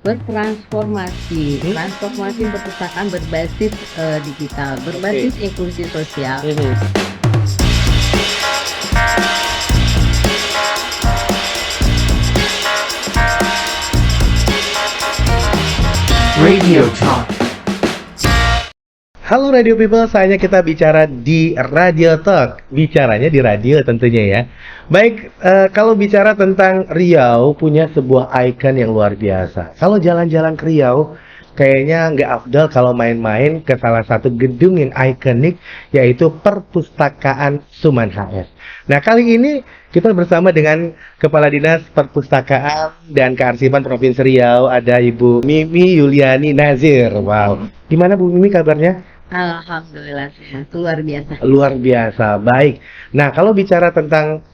bertransformasi, transformasi perpustakaan berbasis digital, berbasis inklusi sosial. Radio Talk. Halo Radio People, saatnya kita bicara di Radio Talk. Bicaranya di radio tentunya ya. Baik, kalau bicara tentang Riau punya sebuah ikon yang luar biasa. Kalau jalan-jalan ke Riau, kayaknya nggak afdal kalau main-main ke salah satu gedung yang ikonik, yaitu Perpustakaan Suman HS. Nah, kali ini kita bersama dengan Kepala Dinas Perpustakaan dan Kearsipan Provinsi Riau, ada Ibu Mimi Yuliani Nazir. Wow, gimana Bu Mimi kabarnya? Alhamdulillah sehat, luar biasa. Luar biasa, baik. Nah, kalau bicara tentang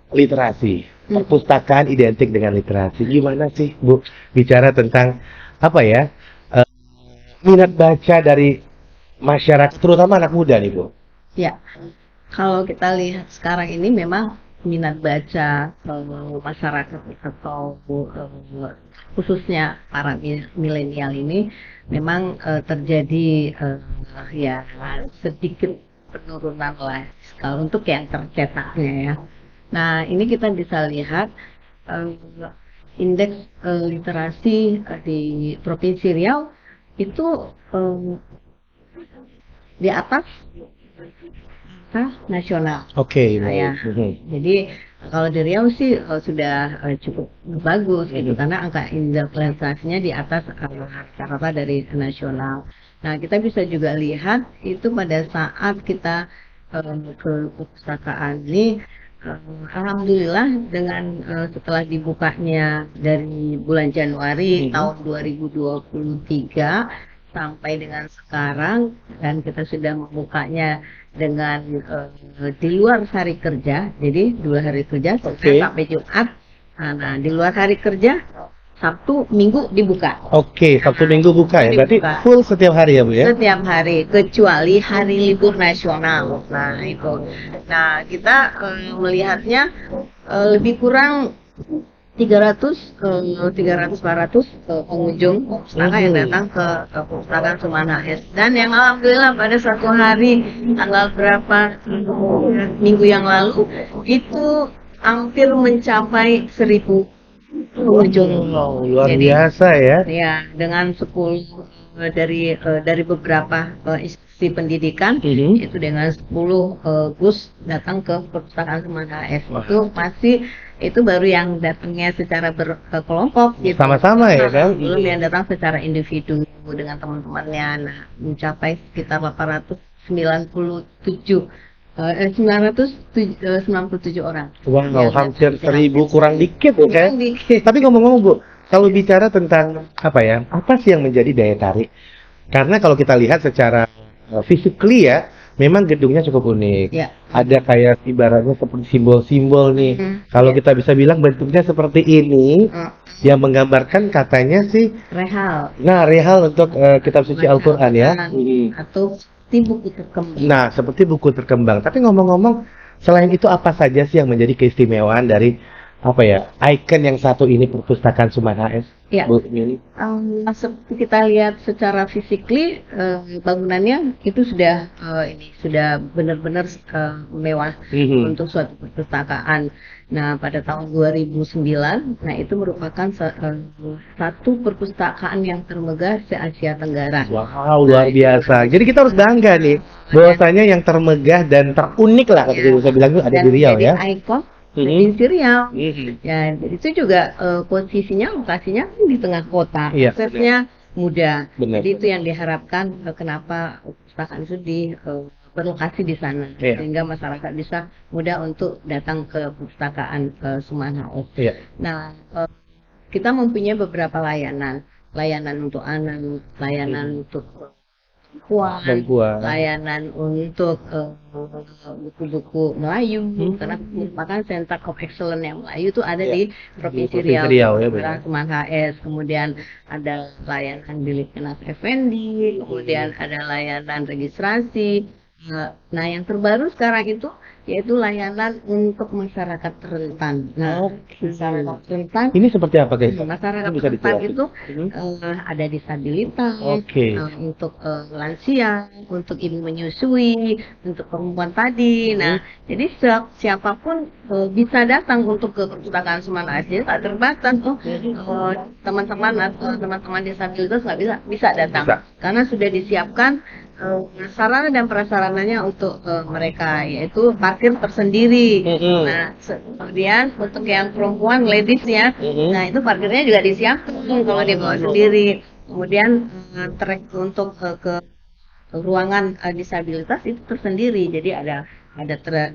literasi, perpustakaan identik dengan literasi. Gimana sih, Bu, bicara tentang apa ya, minat baca dari masyarakat, terutama anak muda nih, Bu? Ya, kalau kita lihat sekarang ini memang minat baca masyarakat atau khususnya para milenial ini memang terjadi ya sedikit penurunan lah kalau untuk yang tercetaknya ya. Nah, ini kita bisa lihat indeks literasi di Provinsi Riau itu di atas nasional. Oke, Nah, ya. Jadi kalau di Riau sih sudah cukup bagus gitu karena angka indeks literasinya di atas rata-rata dari nasional. Nah, kita bisa juga lihat itu pada saat kita ke perpustakaan ini, alhamdulillah dengan setelah dibukanya dari bulan Januari tahun 2023 sampai dengan sekarang, dan kita sudah membukanya dengan di luar hari kerja, jadi 2 hari kerja sampai Jumat. Nah, di luar hari kerja Sabtu Minggu dibuka. Oke, Sabtu Minggu buka ya, berarti dibuka. full setiap hari ya, Bu ya? Setiap hari kecuali hari libur nasional. Nah, itu. Nah, kita melihatnya lebih kurang 300-400 pengunjung perpustakaan yang datang ke perpustakaan Suman HS, dan yang alhamdulillah pada suatu hari tanggal berapa minggu yang lalu itu hampir mencapai 1000 pengunjung. Luar biasa ya. Ya, dengan 10 dari beberapa institusi pendidikan, itu dengan 10 bus datang ke perpustakaan Suman HS. Itu baru yang datangnya secara berkelompok gitu. Sama-sama ya kan? Belum yang datang secara individu dengan teman-temannya. Nah, mencapai sekitar 997 orang. Wow, hampir 1000, kurang dikit ya kan? Tapi ngomong-ngomong, Bu, kalau bicara tentang apa sih yang menjadi daya tarik? Karena kalau kita lihat secara physically ya, memang gedungnya cukup unik. Ya. Ada kayak ibaratnya seperti simbol-simbol nih. Kalau kita bisa bilang bentuknya seperti ini, yang menggambarkan katanya sih Rehal. Nah, rehal untuk kitab suci Al-Qur'an ya. Atau seperti buku terkembang. Nah, seperti buku terkembang. Tapi ngomong-ngomong, selain itu apa saja sih yang menjadi keistimewaan dari ikon yang satu ini, Perpustakaan Suman HS? Ya. Bu Mili? Seperti kita lihat secara physically, bangunannya itu sudah benar-benar mewah untuk suatu perpustakaan. Nah, pada tahun 2009, nah itu merupakan satu perpustakaan yang termegah se-Asia Tenggara. Wow, luar biasa. Jadi kita harus bangga nih, bahwasanya yang termegah dan terunik lah, kalau bisa bilang itu ada di Riau ya. Dan ikon Provinsi Riau. Ya, itu juga posisinya, lokasinya di tengah kota, aksesnya mudah. Benar. Jadi itu yang diharapkan, kenapa perpustakaan itu berlokasi di sana, sehingga masyarakat bisa mudah untuk datang ke perpustakaan Suman HS. Nah, kita mempunyai beberapa layanan untuk anak, layanan untuk perempuan, layanan untuk buku-buku Melayu, karena merupakan Center of Excellence yang Melayu itu ada di Provinsi Riau ya, Suman HS. Kemudian ada layanan bilik Nas Effendi, kemudian ada layanan registrasi, Nah, yang terbaru sekarang itu yaitu layanan untuk masyarakat rentan. Nah, Oke. masyarakat rentan, Ini seperti apa guys? masyarakat Ini bisa rentan dijelasin. itu Mhm. ada disabilitas, Oke. untuk lansia, untuk ibu menyusui, untuk perempuan tadi. Nah, jadi siapapun bisa datang untuk ke perpustakaan Semangat Asia, tak terbatas. Teman-teman atau teman-teman disabilitas nggak bisa datang Bisa. karena sudah disiapkan sarana dan prasarananya untuk mereka, yaitu parkir tersendiri. Mhm. Nah, kemudian untuk yang perempuan ladies ya, nah itu parkirnya juga disiapkan kalau dibawa sendiri. Kemudian trek untuk ke ruangan disabilitas itu tersendiri. Jadi ada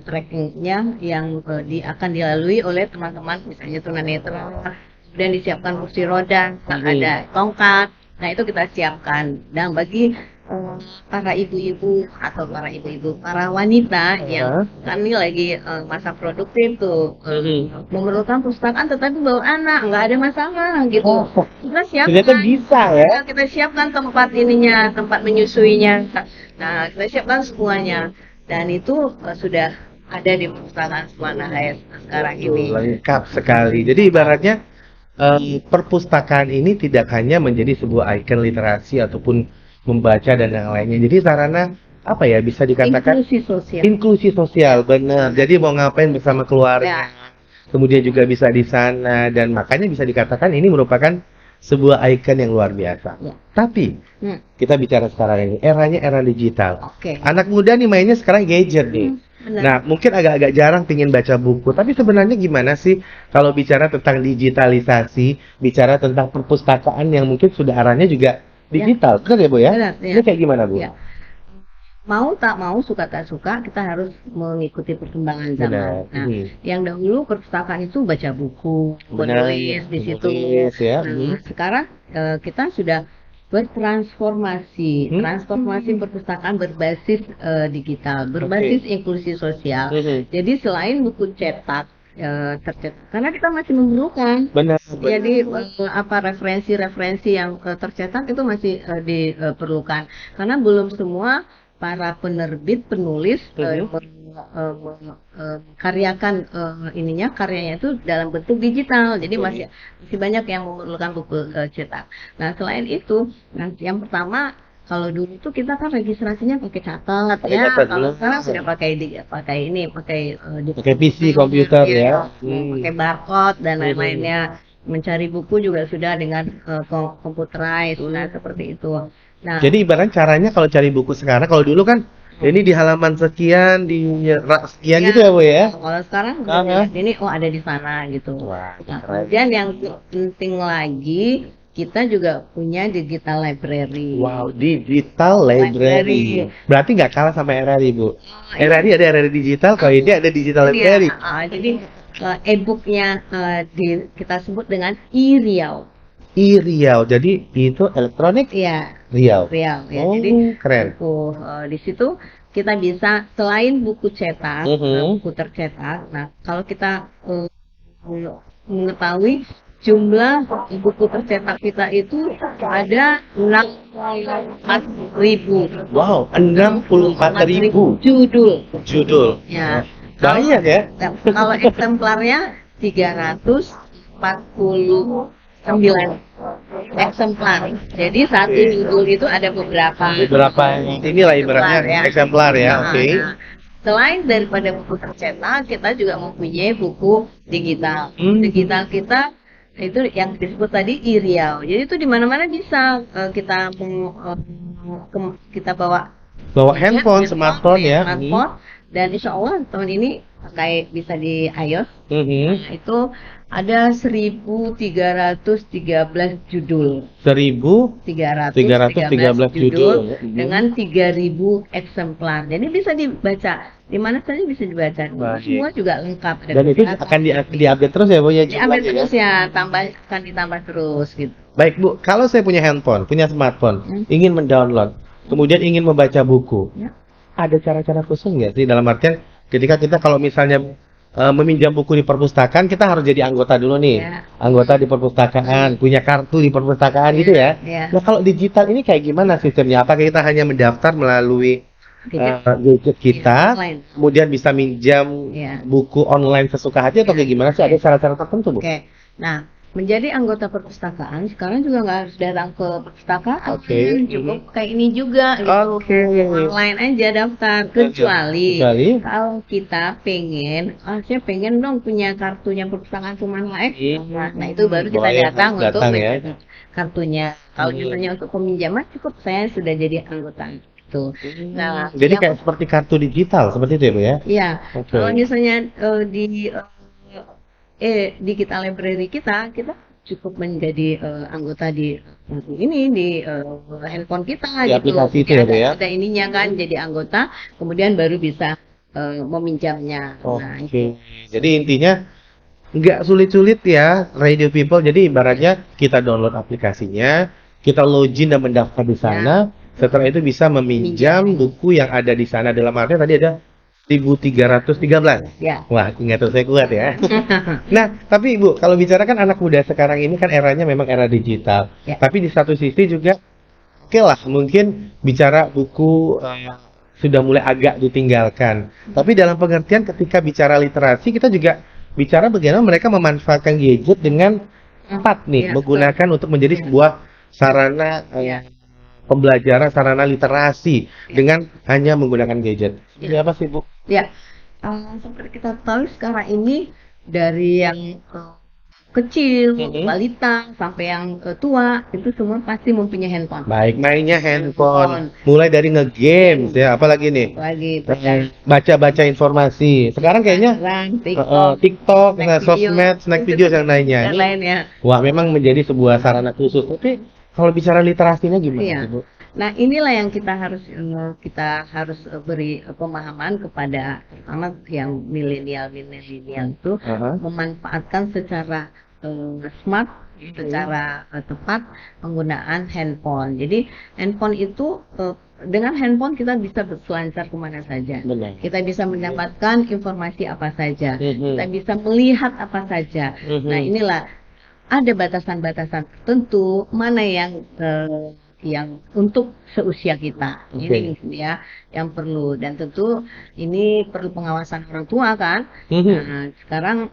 trekkingnya yang akan dilalui oleh teman-teman misalnya tunanetra. Kemudian disiapkan kursi roda, ada tongkat. Nah itu kita siapkan. Dan bagi para ibu-ibu atau para wanita yang kan ini lagi masa produktif tuh, memerlukan perpustakaan tetapi bawa anak, nggak ada masalah gitu. Kita siapkan. Ternyata bisa ya. Kita siapkan tempat ininya, tempat menyusuinya. Nah, kita siapkan semuanya. Dan itu sudah ada di perpustakaan Semana HS sekarang ini. Lengkap sekali. Jadi ibaratnya perpustakaan ini tidak hanya menjadi sebuah ikon literasi ataupun membaca dan yang lainnya. Jadi sarana apa ya, bisa dikatakan Inklusi sosial. inklusi sosial, benar. Jadi mau ngapain bersama keluarga, kemudian juga bisa di sana, dan makanya bisa dikatakan ini merupakan sebuah ikon yang luar biasa. Ya. Tapi kita bicara sekarang ini, eranya era digital. Oke. Anak muda nih mainnya sekarang gadget nih. Benar. Nah, mungkin agak-agak jarang pingin baca buku, tapi sebenarnya gimana sih kalau bicara tentang digitalisasi, bicara tentang perpustakaan yang mungkin sudah arahnya juga digital, benar ya Bu ya? Benar, ya. Ini kayak gimana Bu? Ya. Mau tak mau, suka tak suka, kita harus mengikuti perkembangan zaman. Benar. Nah, yang dahulu perpustakaan itu baca buku, menulis di situ. Menulis, ya. Nah, sekarang kita sudah bertransformasi, transformasi perpustakaan berbasis digital, berbasis inklusi sosial. Jadi selain buku cetak tercetak, karena kita masih memerlukan. Benar. Jadi referensi-referensi yang tercetak itu masih diperlukan, karena belum semua para penerbit penulis karyakan karyanya itu dalam bentuk digital. Jadi masih banyak yang memerlukan buku cetak. Nah, selain itu, yang pertama, kalau dulu tuh kita kan registrasinya pakai catat ya. Kalau sekarang sudah pakai PC, komputer ya. Pakai barcode dan lain-lainnya. Mencari buku juga sudah dengan computerized. Nah, seperti itu. Nah, jadi ibarat caranya kalau cari buku sekarang, kalau dulu kan ini di halaman sekian, di rak sekian gitu ya Bu ya. Kalau sekarang ini ada di sana gitu. Wah, nah, kemudian yang penting lagi, kita juga punya digital library. Wow, digital library. Berarti nggak kalah sama RRI, Bu. RRI ada RRI digital, kalau ini ada digital library. Jadi e-booknya kita sebut dengan e-Riau. E-Riau, jadi itu elektronik? Iya. Riau. Ya. Oh, Jadi keren. Buku, di situ kita bisa selain buku cetak, buku tercetak. Nah, kalau kita mengetahui jumlah buku tercetak kita itu ada 64.000. Wow, 64.000 judul. Ya. Banyak ya? Kalau eksemplarnya 349 eksemplar. Jadi satu judul itu ada beberapa inilah ibaratnya eksemplar ya. Oke. Selain daripada buku tercetak, kita juga mempunyai buku digital. Digital kita itu yang disebut tadi e-Riau. Jadi itu di mana-mana bisa kita bawa handphone, smartphone ya. Dan insya Allah tahun ini bisa di iOS. Nah, itu ada 1.313 judul. 1.313 judul dengan 3.000 eksemplar. Jadi bisa dibaca di mana saja, bisa dibaca. Semua juga lengkap. Dan itu akan diupdate terus ya Bu ya? Diupdate terus ya, akan ditambah terus gitu. Baik Bu, kalau saya punya handphone, punya smartphone, ingin mendownload, kemudian ingin membaca buku, ada cara-cara khusus nggak sih? Dalam artian ketika kita kalau misalnya meminjam buku di perpustakaan, kita harus jadi anggota dulu nih, anggota di perpustakaan, punya kartu di perpustakaan gitu ya. Nah kalau digital ini kayak gimana sistemnya? Apakah kita hanya mendaftar melalui gadget kita, online. kemudian bisa minjam Ya. buku online sesuka hati atau kayak gimana sih? Ada syarat-syarat tertentu, Bu? Oke. Nah, menjadi anggota perpustakaan sekarang juga nggak harus datang ke perpustakaan, Oke. cukup kayak ini juga gitu. Oke. Online aja daftar, kecuali Kecuali? kalau kita pengen, saya pengen dong punya kartunya perpustakaan Sumanla X. Nah, itu baru kita Boleh, datang untuk datang ya. menjadi kartunya. Kalau misalnya untuk peminjaman cukup saya sudah jadi anggota itu. Nah, Jadi yang- kayak seperti kartu digital seperti itu ya, Bu ya? Iya, Oke. kalau misalnya di kita library kita cukup menjadi anggota di ini di handphone kita Di gitu. aplikasi itu Jadi ya, Bu ya? ada ininya kan, jadi anggota, kemudian baru bisa meminjamnya. Nah, Oke. Jadi intinya nggak sulit-sulit ya, Radio People. Jadi ibaratnya kita download aplikasinya, kita login dan mendaftar di sana. Setelah itu bisa meminjam buku yang ada di sana. Dalam artinya tadi ada 1313. ya. Wah, ingatan saya kuat ya. Nah, tapi Ibu, kalau bicara kan anak muda sekarang ini kan eranya memang era digital. Ya. Tapi di satu sisi juga, oke lah, mungkin bicara buku sudah mulai agak ditinggalkan. Tapi dalam pengertian ketika bicara literasi, kita juga bicara bagaimana mereka memanfaatkan gadget dengan tepat nih, Ya, menggunakan untuk menjadi sebuah sarana pembelajaran, sarana literasi dengan hanya menggunakan gadget. Ini apa sih, Bu? Ya, seperti kita tahu sekarang ini dari yang kecil, balita sampai yang tua itu semua pasti mempunyai handphone. Baik, mainnya handphone. Mulai dari nge-games ya, apalagi nih? Lagi Baca-baca informasi. Sekarang kayaknya TikTok, sosmed, snack video dan lainnya. Dan lainnya. Wah, memang menjadi sebuah sarana khusus. Tapi kalau bicara literasinya gimana, Iya. Bu? Nah, inilah yang kita harus beri pemahaman kepada terutama yang milenial itu memanfaatkan secara smart, secara tepat penggunaan handphone. Jadi handphone itu dengan handphone kita bisa berselancar kemana saja. Benar. Kita bisa mendapatkan informasi apa saja. Kita bisa melihat apa saja. Nah, inilah ada batasan-batasan tertentu mana yang untuk seusia kita. Ini ya yang perlu, dan tentu ini perlu pengawasan orang tua kan. Nah, sekarang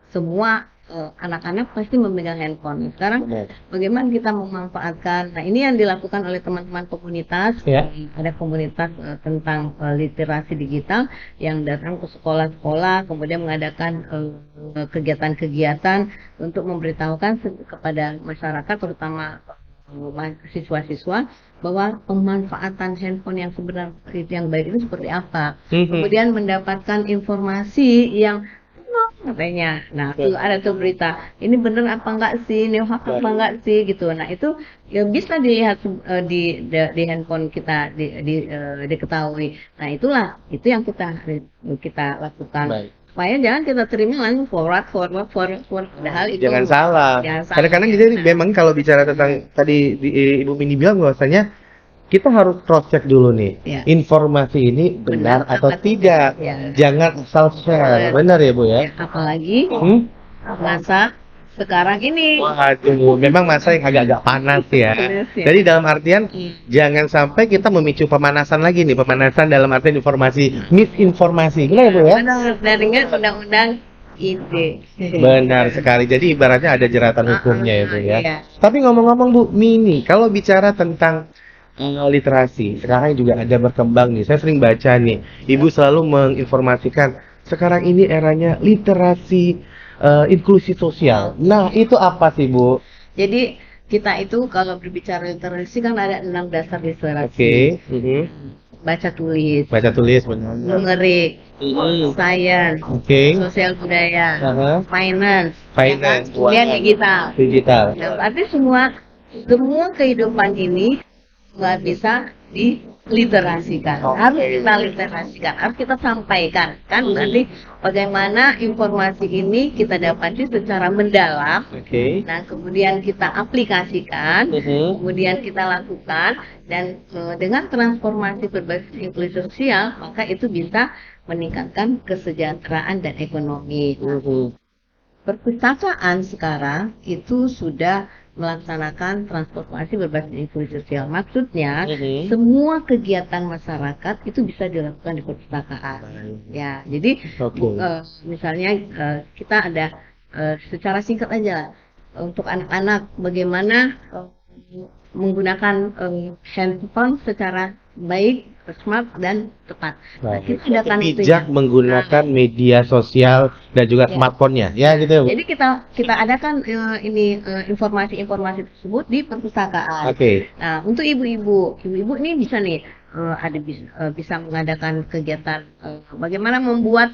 semua anak-anak pasti memegang handphone. Sekarang bagaimana kita memanfaatkan? Nah, ini yang dilakukan oleh teman-teman komunitas. Ada komunitas tentang literasi digital yang datang ke sekolah-sekolah, kemudian mengadakan kegiatan-kegiatan untuk memberitahukan kepada masyarakat, terutama siswa-siswa, bahwa pemanfaatan handphone yang sebenarnya yang baik itu seperti apa. Kemudian mendapatkan informasi yang katanya, nah itu ada tuh berita, ini bener apa enggak sih, ini hoax apa enggak sih gitu. Nah itu ya bisa dilihat di handphone kita, diketahui. Nah itulah itu yang kita lakukan. Supaya jangan kita terima langsung forward. Padahal itu Jangan salah. Kadang-kadang jadi memang kalau bicara tentang tadi Ibu Mini bilang bahwasanya kita harus cross check dulu nih, informasi ini benar atau tidak. Jangan asal share. Benar ya, Bu ya? Apalagi masa sekarang ini. Waduh, memang masa yang agak-agak panas ya. Jadi dalam artian jangan sampai kita memicu pemanasan lagi nih, pemanasan dalam artian informasi, misinformasi. Benar ya, Bu ya? Benar, dan dengan undang-undang ITE. Benar sekali. Jadi ibaratnya ada jeratan hukumnya ya, Bu ya. Tapi ngomong-ngomong Bu Mini, kalau bicara tentang literasi, sekarang juga ada berkembang nih. Saya sering baca nih, Ibu selalu menginformasikan sekarang ini eranya literasi inklusi sosial. Nah, itu apa sih, Bu? Jadi kita itu kalau berbicara literasi kan ada 6 dasar literasi. Oke. Baca tulis, benar. numerik, sains, sosial budaya, finance, kemudian digital. Nah, berarti semua kehidupan ini nggak bisa diliterasikan, harus kita literasikan, harus kita sampaikan, kan? Berarti bagaimana informasi ini kita dapati secara mendalam, nah kemudian kita aplikasikan, kemudian kita lakukan, dan dengan transformasi berbasis inklusi sosial, maka itu bisa meningkatkan kesejahteraan dan ekonomi. Perpustakaan sekarang itu sudah melaksanakan transformasi berbasis inklusi sosial. Maksudnya Mhm. semua kegiatan masyarakat itu bisa dilakukan di perpustakaan. Ya, jadi Oke. misalnya kita ada secara singkat aja untuk anak-anak bagaimana menggunakan handphone secara baik, smart dan tepat. Nah, Baik. kita adakan itu Bijak ya. menggunakan media sosial dan juga Ya. smartphone-nya, ya gitu ya, Bu? Jadi kita adakan informasi-informasi tersebut di perpustakaan. Oke. Nah, untuk ibu-ibu ini bisa nih bisa mengadakan kegiatan bagaimana membuat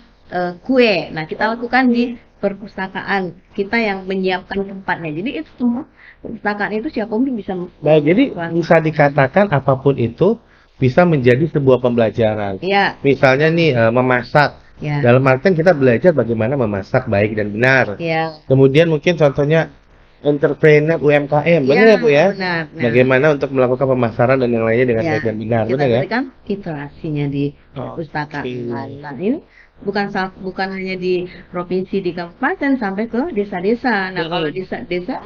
kue. Nah, kita lakukan di perpustakaan kita yang menyiapkan tempatnya. Jadi itu semua perpustakaan itu siapapun bisa. Baik, jadi bisa dikatakan apapun itu bisa menjadi sebuah pembelajaran. Ya, Misalnya nih memasak. ya, Dalam artian kita belajar bagaimana memasak baik dan benar. ya. Kemudian mungkin contohnya entrepreneur UMKM, benar ya Bu ya? Benar. Nah, Bagaimana untuk melakukan pemasaran dan yang lainnya dengan ya, baik dan benar, kita benar ya? berikan literasinya di perpustakaan. Nah, ini bukan hanya di provinsi, di kabupaten, sampai ke desa-desa. Nah, kalau desa-desa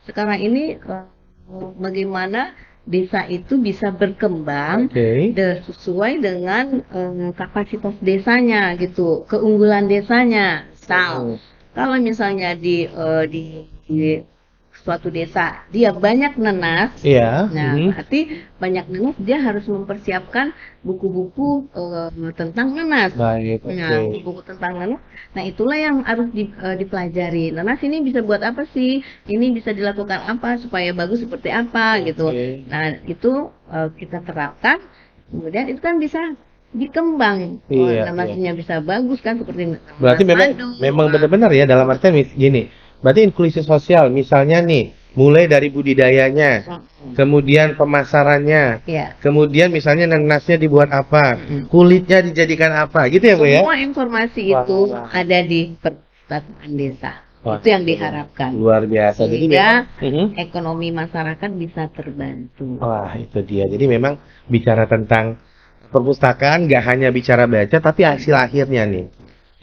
sekarang ini bagaimana desa itu bisa berkembang Oke. sesuai dengan kapasitas desanya gitu, keunggulan desanya. Kalau misalnya di suatu desa dia banyak nenas, Iya. nah Mhm. berarti banyak nenas dia harus mempersiapkan buku-buku tentang nenas. Baik, Nah, oke. buku tentang nanas, nah itulah yang harus dipelajari. Nanas ini bisa buat apa sih? Ini bisa dilakukan apa supaya bagus seperti apa gitu. Oke. Nah, itu kita terapkan, kemudian itu kan bisa dikembang. Iya, Nanasnya bisa bagus kan seperti Berarti nanas memang madu. benar-benar ya dalam artian gini. Berarti inklusi sosial misalnya nih mulai dari budidayanya, kemudian pemasarannya, Ya. kemudian misalnya nanasnya dibuat apa, Mm-mm. kulitnya dijadikan apa, gitu ya Bu ya? Semua informasi itu Wah. ada di perpustakaan desa. Wah, Itu yang diharapkan. luar biasa. Jadi Sehingga memang, ekonomi masyarakat bisa terbantu. wah itu dia. Jadi memang bicara tentang perpustakaan nggak hanya bicara baca, tapi hasil akhirnya nih.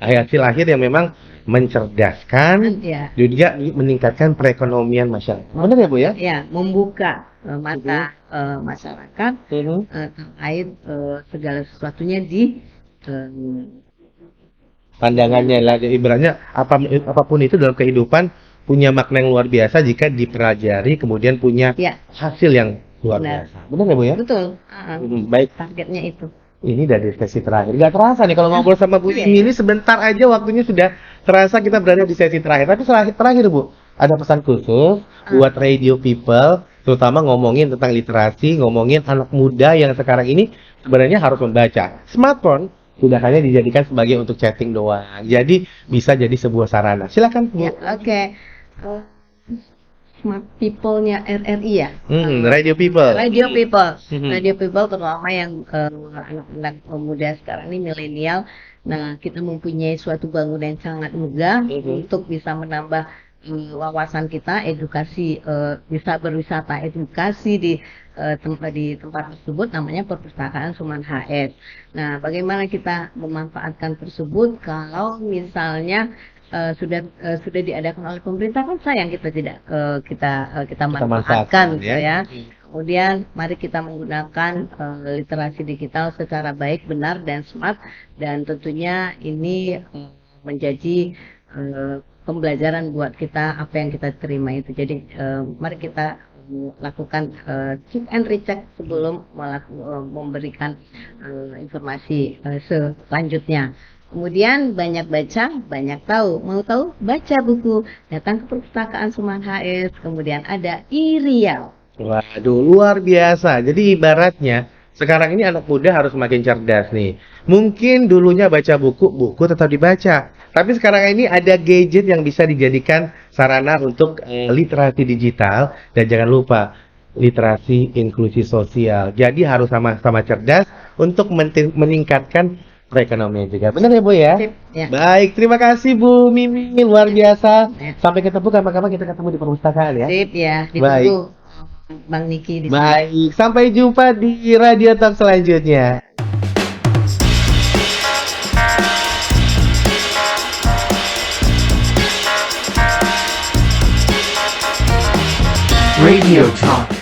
Hasil akhir yang memang mencerdaskan, Ya. juga meningkatkan perekonomian masyarakat. Benar ya Bu ya? Ya, membuka mata masyarakat terkait segala sesuatunya di Pandangannya lah, jadi ibaratnya apapun itu dalam kehidupan punya makna yang luar biasa jika dipelajari kemudian punya ya, hasil yang luar Benar. biasa. Benar ya Bu ya? betul. Baik, Targetnya itu. ini dari sesi terakhir. Nggak terasa nih kalau ngobrol sama Bu Iya. ini sebentar aja waktunya sudah terasa kita berada di sesi terakhir. Tapi terakhir Bu, ada pesan khusus buat radio people, terutama ngomongin tentang literasi, ngomongin anak muda yang sekarang ini sebenarnya harus membaca. Smartphone tidak hanya dijadikan sebagai untuk chatting doang. Jadi bisa jadi sebuah sarana. Silakan Bu. Ya, oke. Smart people-nya RRI ya. Radio people. Radio people, Mhm. radio people terutama yang anak-anak muda sekarang ini milenial. Nah, kita mempunyai suatu bangunan yang sangat megah untuk bisa menambah wawasan kita, edukasi, bisa berwisata edukasi di tempat tersebut, namanya Perpustakaan Suman HS. Nah, bagaimana kita memanfaatkan tersebut kalau misalnya sudah diadakan oleh pemerintah, kan sayang kita tidak kita manfaatkan gitu ya. Kemudian mari kita menggunakan literasi digital secara baik, benar dan smart, dan tentunya ini menjadi pembelajaran buat kita apa yang kita terima itu. Jadi mari kita lakukan check and recheck sebelum memberikan informasi selanjutnya. Kemudian banyak baca, banyak tahu. Mau tahu? Baca buku. Datang ke Perpustakaan Suman HS. Kemudian ada iRiau. Waduh, luar biasa. Jadi ibaratnya sekarang ini anak muda harus makin cerdas nih. Mungkin dulunya baca buku tetap dibaca. Tapi sekarang ini ada gadget yang bisa dijadikan sarana untuk literasi digital. Dan jangan lupa, literasi inklusi sosial. Jadi harus sama-sama cerdas untuk meningkatkan perekonomian juga. Benar ya Bu ya? Sip, ya. Baik, terima kasih Bu Mimi, luar biasa. Sampai ketemu kapan-kapan kita ketemu di perpustakaan ya. Sip ya, Baik. ditunggu Bang Niki di sini. Baik, sampai jumpa di Radio Talk selanjutnya. Radio Talk.